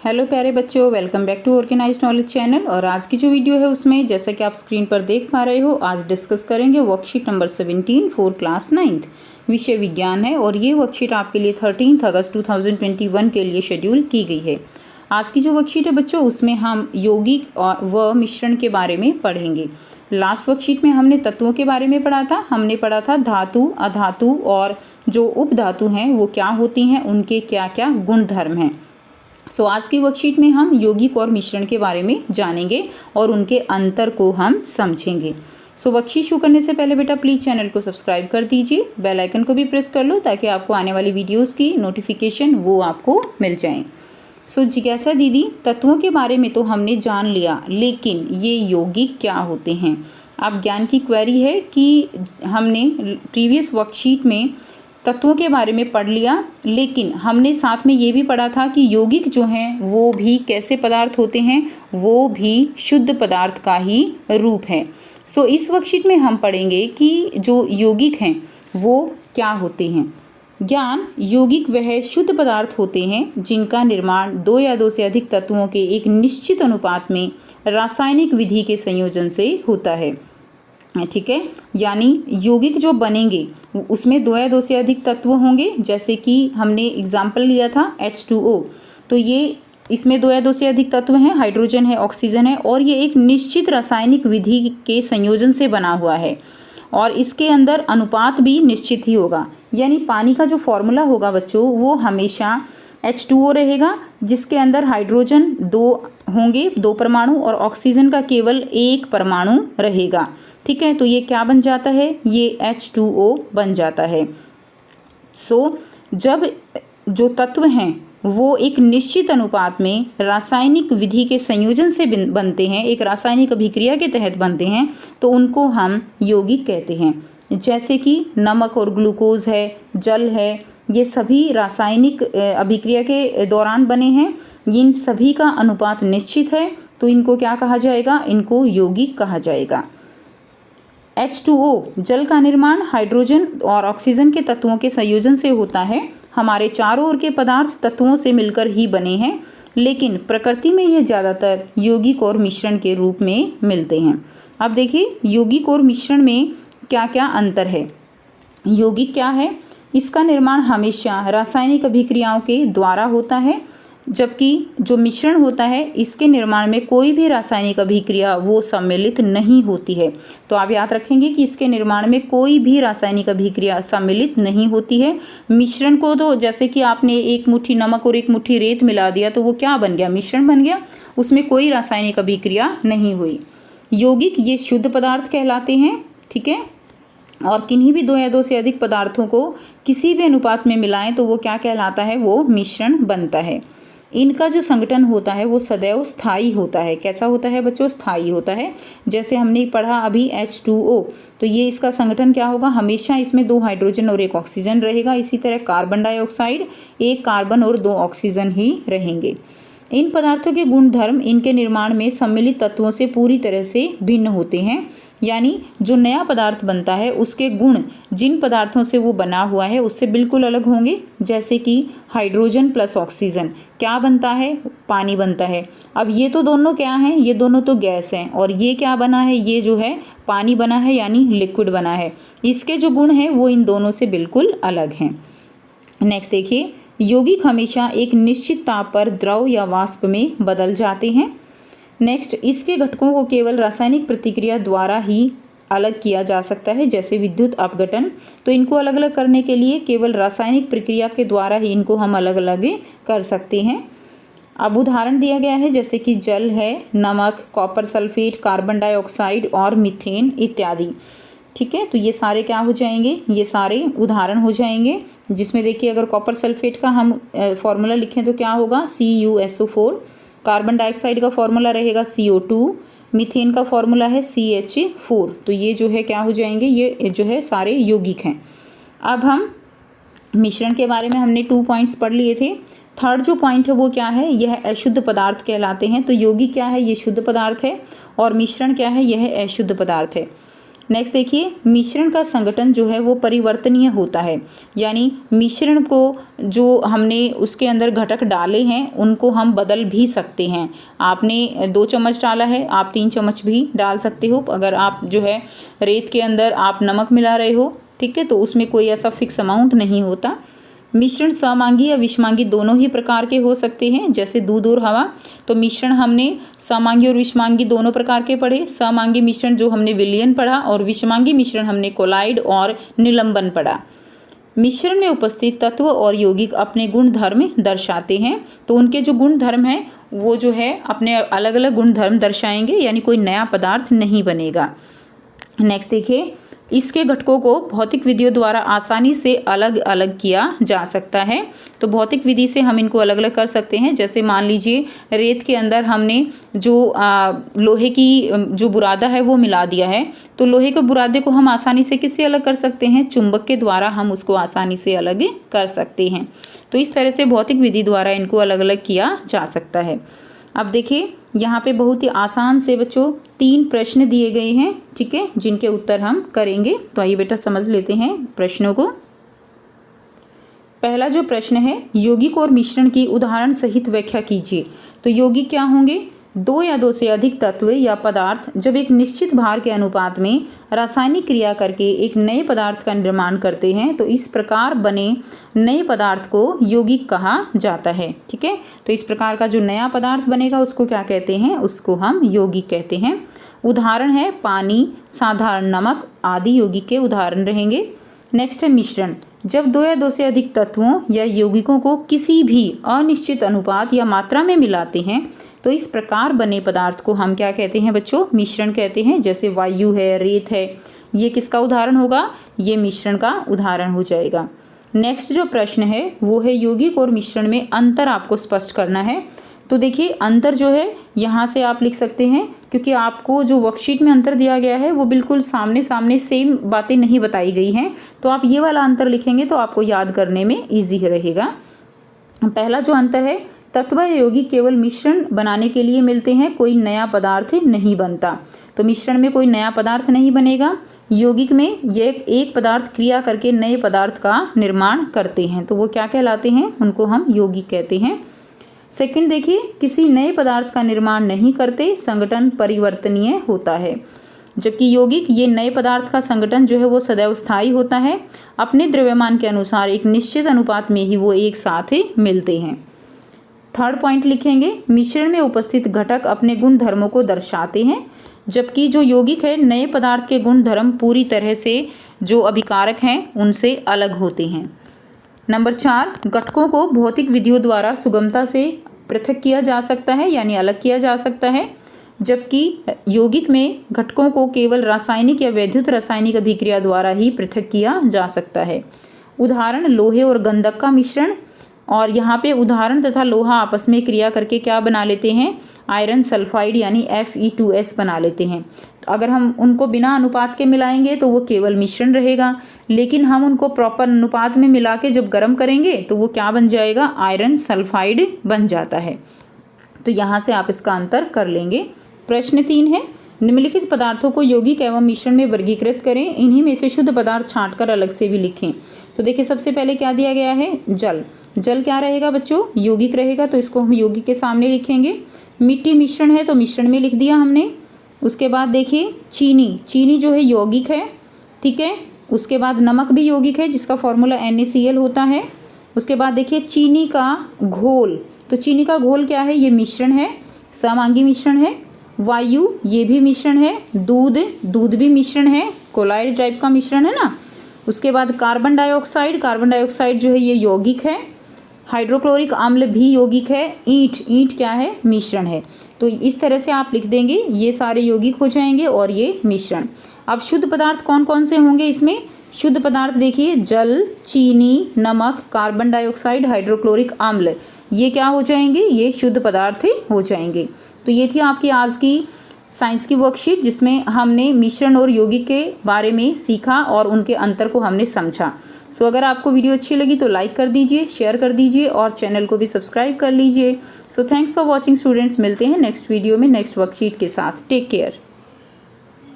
Hello प्यारे बच्चों, welcome back to organise knowledge channel. और आज की जो वीडियो है उसमें जैसा कि आप स्क्रीन पर देख पा रहे हो, आज डिस्कस करेंगे worksheet number 17 for class 9th। विषय विज्ञान है और ये वर्कशीट आपके लिए 13 अगस्त 2021 के लिए शेड्यूल की गई है। आज की जो वर्कशीट है बच्चों, उसमें हम यौगिक व मिश्रण के बारे में पढ़ेंगे। लास्ट वर्कशीट में हमने तत्वों के बारे में पढ़ा था। हमने पढ़ा था धातु, अधातु और जो उपधातु हैं वो क्या होती हैं, उनके क्या क्या गुण धर्म हैं। आज की वर्कशीट में हम यौगिक और मिश्रण के बारे में जानेंगे और उनके अंतर को हम समझेंगे। वर्कशीट शुरू करने से पहले बेटा प्लीज़ चैनल को सब्सक्राइब कर दीजिए, बेल आइकन को भी प्रेस कर लो ताकि आपको आने वाली वीडियोस की नोटिफिकेशन वो आपको मिल जाए। जिज्ञासा दीदी, तत्वों के बारे में तो हमने जान लिया, लेकिन ये यौगिक क्या होते हैं? आप ज्ञान की क्वेरी है कि हमने प्रीवियस वर्कशीट में तत्वों के बारे में पढ़ लिया, लेकिन हमने साथ में ये भी पढ़ा था कि यौगिक जो हैं वो भी कैसे पदार्थ होते हैं, वो भी शुद्ध पदार्थ का ही रूप है। इस वर्कशीट में हम पढ़ेंगे कि जो यौगिक हैं वो क्या होते हैं। ज्ञान, यौगिक वह शुद्ध पदार्थ होते हैं जिनका निर्माण दो या दो से अधिक तत्वों के एक निश्चित अनुपात में रासायनिक विधि के संयोजन से होता है। ठीक है, यानी यौगिक जो बनेंगे उसमें दो या दो से अधिक तत्व होंगे। जैसे कि हमने एग्जाम्पल लिया था H2O, तो ये इसमें दो या दो से अधिक तत्व हैं, हाइड्रोजन है, ऑक्सीजन है, और ये एक निश्चित रासायनिक विधि के संयोजन से बना हुआ है और इसके अंदर अनुपात भी निश्चित ही होगा। यानी पानी का जो फॉर्मूला होगा बच्चों वो हमेशा H2O रहेगा, जिसके अंदर हाइड्रोजन दो होंगे, दो परमाणु, और ऑक्सीजन का केवल एक परमाणु रहेगा। ठीक है, तो ये क्या बन जाता है, ये H2O बन जाता है। जब जो तत्व हैं वो एक निश्चित अनुपात में रासायनिक विधि के संयोजन से बनते हैं, एक रासायनिक अभिक्रिया के तहत बनते हैं, तो उनको हम यौगिक कहते हैं। जैसे कि नमक और ग्लूकोज है, जल है, ये सभी रासायनिक अभिक्रिया के दौरान बने हैं। इन सभी का अनुपात निश्चित है, तो इनको क्या कहा जाएगा, इनको यौगिक कहा जाएगा। H2O, जल का निर्माण हाइड्रोजन और ऑक्सीजन के तत्वों के संयोजन से होता है। हमारे चारों ओर के पदार्थ तत्वों से मिलकर ही बने हैं, लेकिन प्रकृति में ये ज़्यादातर यौगिक और मिश्रण के रूप में मिलते हैं। अब देखिए यौगिक और मिश्रण में क्या क्या अंतर है। यौगिक क्या है, इसका निर्माण हमेशा रासायनिक अभिक्रियाओं के द्वारा होता है, जबकि जो मिश्रण होता है इसके निर्माण में कोई भी रासायनिक अभिक्रिया वो सम्मिलित नहीं होती है। तो आप याद रखेंगे कि इसके निर्माण में कोई भी रासायनिक अभिक्रिया सम्मिलित नहीं होती है। मिश्रण को तो जैसे कि आपने एक मुट्ठी नमक और एक मुट्ठी रेत मिला दिया तो वो क्या बन गया, मिश्रण बन गया, उसमें कोई रासायनिक अभिक्रिया नहीं हुई। यौगिक ये शुद्ध पदार्थ कहलाते हैं। ठीक है, और किन्हीं भी दो या दो से अधिक पदार्थों को किसी भी अनुपात में मिलाएं तो वो क्या कहलाता है, वो मिश्रण बनता है। इनका जो संगठन होता है वो सदैव स्थायी होता है। कैसा होता है बच्चों, स्थायी होता है। जैसे हमने पढ़ा अभी H2O, तो ये इसका संगठन क्या होगा, हमेशा इसमें दो हाइड्रोजन और एक ऑक्सीजन रहेगा। इसी तरह कार्बन डाइऑक्साइड, एक कार्बन और दो ऑक्सीजन ही रहेंगे। इन पदार्थों के गुण धर्म इनके निर्माण में सम्मिलित तत्वों से पूरी तरह से भिन्न होते हैं। यानी जो नया पदार्थ बनता है उसके गुण जिन पदार्थों से वो बना हुआ है उससे बिल्कुल अलग होंगे। जैसे कि हाइड्रोजन प्लस ऑक्सीजन क्या बनता है, पानी बनता है। अब ये तो दोनों क्या हैं, ये दोनों तो गैस हैं, और ये क्या बना है, ये जो है पानी बना है, यानी लिक्विड बना है। इसके जो गुण हैं वो इन दोनों से बिल्कुल अलग हैं। नेक्स्ट देखिए, यौगिक हमेशा एक निश्चित ताप पर द्रव या वाष्प में बदल जाते हैं। नेक्स्ट, इसके घटकों को केवल रासायनिक प्रतिक्रिया द्वारा ही अलग किया जा सकता है, जैसे विद्युत अपघटन। तो इनको अलग अलग करने के लिए केवल रासायनिक प्रक्रिया के द्वारा ही इनको हम अलग अलग कर सकते हैं। अब उदाहरण दिया गया है, जैसे कि जल है, नमक, कॉपर सल्फेट, कार्बन डाइऑक्साइड और मीथेन इत्यादि। ठीक है, तो ये सारे क्या हो जाएंगे, ये सारे उदाहरण हो जाएंगे। जिसमें देखिए अगर कॉपर सल्फेट का हम फॉर्मूला लिखें तो क्या होगा, CuSO4। कार्बन डाइऑक्साइड का फॉर्मूला रहेगा CO2। मीथेन का फॉर्मूला है CH4। तो ये जो है क्या हो जाएंगे, ये जो है सारे यौगिक हैं। अब हम मिश्रण के बारे में हमने 2 पॉइंट्स पढ़ लिए थे। थर्ड जो पॉइंट है वो क्या है, यह अशुद्ध पदार्थ कहलाते हैं। तो यौगिक क्या है, ये शुद्ध पदार्थ है, और मिश्रण क्या है, यह अशुद्ध पदार्थ है। नेक्स्ट देखिए, मिश्रण का संगठन जो है वो परिवर्तनीय होता है, यानी मिश्रण को जो हमने उसके अंदर घटक डाले हैं उनको हम बदल भी सकते हैं। आपने 2 चम्मच डाला है, आप 3 चम्मच भी डाल सकते हो। अगर आप जो है रेत के अंदर आप नमक मिला रहे हो, ठीक है, तो उसमें कोई ऐसा फिक्स अमाउंट नहीं होता। मिश्रण समांगी या विषमांगी दोनों ही प्रकार के हो सकते हैं, जैसे दूध और हवा। तो मिश्रण हमने समांगी और विषमांगी दोनों प्रकार के पढ़े। समांगी मिश्रण जो हमने विलयन पढ़ा और विषमांगी मिश्रण हमने कोलाइड और निलंबन पढ़ा। मिश्रण में उपस्थित तत्व और यौगिक अपने गुण धर्म दर्शाते हैं, तो उनके जो गुण धर्म हैं वो जो है अपने अलग अलग गुण धर्म दर्शाएंगे, यानी कोई नया पदार्थ नहीं बनेगा। नेक्स्ट देखिए, इसके घटकों को भौतिक विधियों द्वारा आसानी से अलग अलग किया जा सकता है। तो भौतिक विधि से हम इनको अलग अलग कर सकते हैं। जैसे मान लीजिए रेत के अंदर हमने जो लोहे की जो बुरादा है वो मिला दिया है, तो लोहे के बुरादे को हम आसानी से किससे अलग कर सकते हैं? चुंबक के द्वारा हम उसको आसानी से अलग कर सकते हैं। तो इस तरह से भौतिक विधि द्वारा इनको अलग अलग किया जा सकता है। अब देखिए यहाँ पे बहुत ही आसान से बच्चों 3 प्रश्न दिए गए हैं, ठीक है, जिनके उत्तर हम करेंगे। तो आइए बेटा समझ लेते हैं प्रश्नों को। पहला जो प्रश्न है, यौगिक और मिश्रण की उदाहरण सहित व्याख्या कीजिए। तो यौगिक क्या होंगे? 2 या 2 से अधिक तत्व या पदार्थ जब एक निश्चित भार के अनुपात में रासायनिक क्रिया करके एक नए पदार्थ का निर्माण करते हैं, तो इस प्रकार बने नए पदार्थ को यौगिक कहा जाता है, ठीक है। तो इस प्रकार का जो नया पदार्थ बनेगा उसको क्या कहते हैं? उसको हम यौगिक कहते हैं। उदाहरण है पानी, साधारण नमक आदि यौगिक के उदाहरण रहेंगे। नेक्स्ट है मिश्रण। जब 2 या 2 से अधिक तत्वों या यौगिकों को किसी भी अनिश्चित अनुपात या मात्रा में मिलाते हैं, तो इस प्रकार बने पदार्थ को हम क्या कहते हैं बच्चों? मिश्रण कहते हैं। जैसे वायु है, रेत है, ये किसका उदाहरण होगा? ये मिश्रण का उदाहरण हो जाएगा। नेक्स्ट जो प्रश्न है वो है यौगिक और मिश्रण में अंतर आपको स्पष्ट करना है। तो देखिए अंतर जो है यहाँ से आप लिख सकते हैं, क्योंकि आपको जो वर्कशीट में अंतर दिया गया है वो बिल्कुल सामने सामने सेम बातें नहीं बताई गई हैं, तो आप ये वाला अंतर लिखेंगे तो आपको याद करने में ईजी रहेगा। पहला जो अंतर है, तत्व या यौगिक केवल मिश्रण बनाने के लिए मिलते हैं, कोई नया पदार्थ नहीं बनता। तो मिश्रण में कोई नया पदार्थ नहीं बनेगा। यौगिक में ये एक पदार्थ क्रिया करके नए पदार्थ का निर्माण करते हैं, तो वो क्या कहलाते हैं? उनको हम यौगिक कहते हैं। सेकंड देखिए, किसी नए पदार्थ का निर्माण नहीं करते, संगठन परिवर्तनीय होता है। जबकि यौगिक ये नए पदार्थ का संगठन जो है वो सदैव स्थायी होता है, अपने द्रव्यमान के अनुसार एक निश्चित अनुपात में ही वो एक साथ ही मिलते हैं। थर्ड पॉइंट लिखेंगे, मिश्रण में उपस्थित घटक अपने गुण धर्मों को दर्शाते हैं, जबकि जो यौगिक है नए पदार्थ के गुण धर्म पूरी तरह से जो अभिकारक हैं उनसे अलग होते हैं। नंबर 4, घटकों को भौतिक विधियों द्वारा सुगमता से पृथक किया जा सकता है, यानी अलग किया जा सकता है, जबकि यौगिक में घटकों को केवल रासायनिक या वैद्युत रासायनिक अभिक्रिया द्वारा ही पृथक किया जा सकता है। उदाहरण लोहे और गंधक का मिश्रण, और यहाँ पे उदाहरण तथा लोहा आपस में क्रिया करके क्या बना लेते हैं? आयरन सल्फाइड यानी Fe2S बना लेते हैं। तो अगर हम उनको बिना अनुपात के मिलाएंगे तो वो केवल मिश्रण रहेगा, लेकिन हम उनको प्रॉपर अनुपात में मिला के जब गर्म करेंगे तो वो क्या बन जाएगा? आयरन सल्फाइड बन जाता है। तो यहाँ से आप इसका अंतर कर लेंगे। प्रश्न 3 है, निम्नलिखित पदार्थों को यौगिक एवं मिश्रण में वर्गीकृत करें, इन्हीं में से शुद्ध पदार्थ छांटकर अलग से भी लिखें। तो देखिए सबसे पहले क्या दिया गया है? जल। जल क्या रहेगा बच्चों? यौगिक रहेगा, तो इसको हम यौगिक के सामने लिखेंगे। मिट्टी मिश्रण है तो मिश्रण में लिख दिया हमने। उसके बाद देखिए चीनी, चीनी जो है यौगिक है, ठीक है। उसके बाद नमक भी यौगिक है जिसका फॉर्मूला NaCl होता है। उसके बाद देखिए चीनी का घोल, तो चीनी का घोल क्या है? ये मिश्रण है, समांगी मिश्रण है। वायु ये भी मिश्रण है। दूध, दूध भी मिश्रण है, कोलाइड टाइप का मिश्रण है ना। उसके बाद कार्बन डाइऑक्साइड, कार्बन डाइऑक्साइड जो है ये यौगिक है। हाइड्रोक्लोरिक अम्ल भी यौगिक है। ईंट, ईंट क्या है? मिश्रण है। तो इस तरह से आप लिख देंगे, ये सारे यौगिक हो जाएंगे और ये मिश्रण। अब शुद्ध पदार्थ कौन कौन से होंगे इसमें? शुद्ध पदार्थ देखिए जल, चीनी, नमक, कार्बन डाइऑक्साइड, हाइड्रोक्लोरिक अम्ल, ये क्या हो जाएंगे? ये शुद्ध पदार्थ हो जाएंगे। तो ये थी आपकी आज की साइंस की वर्कशीट, जिसमें हमने मिश्रण और यौगिक के बारे में सीखा और उनके अंतर को हमने समझा। सो अगर आपको वीडियो अच्छी लगी तो लाइक कर दीजिए, शेयर कर दीजिए और चैनल को भी सब्सक्राइब कर लीजिए। So thanks for watching students, मिलते हैं नेक्स्ट वीडियो में नेक्स्ट वर्कशीट के साथ। Take care.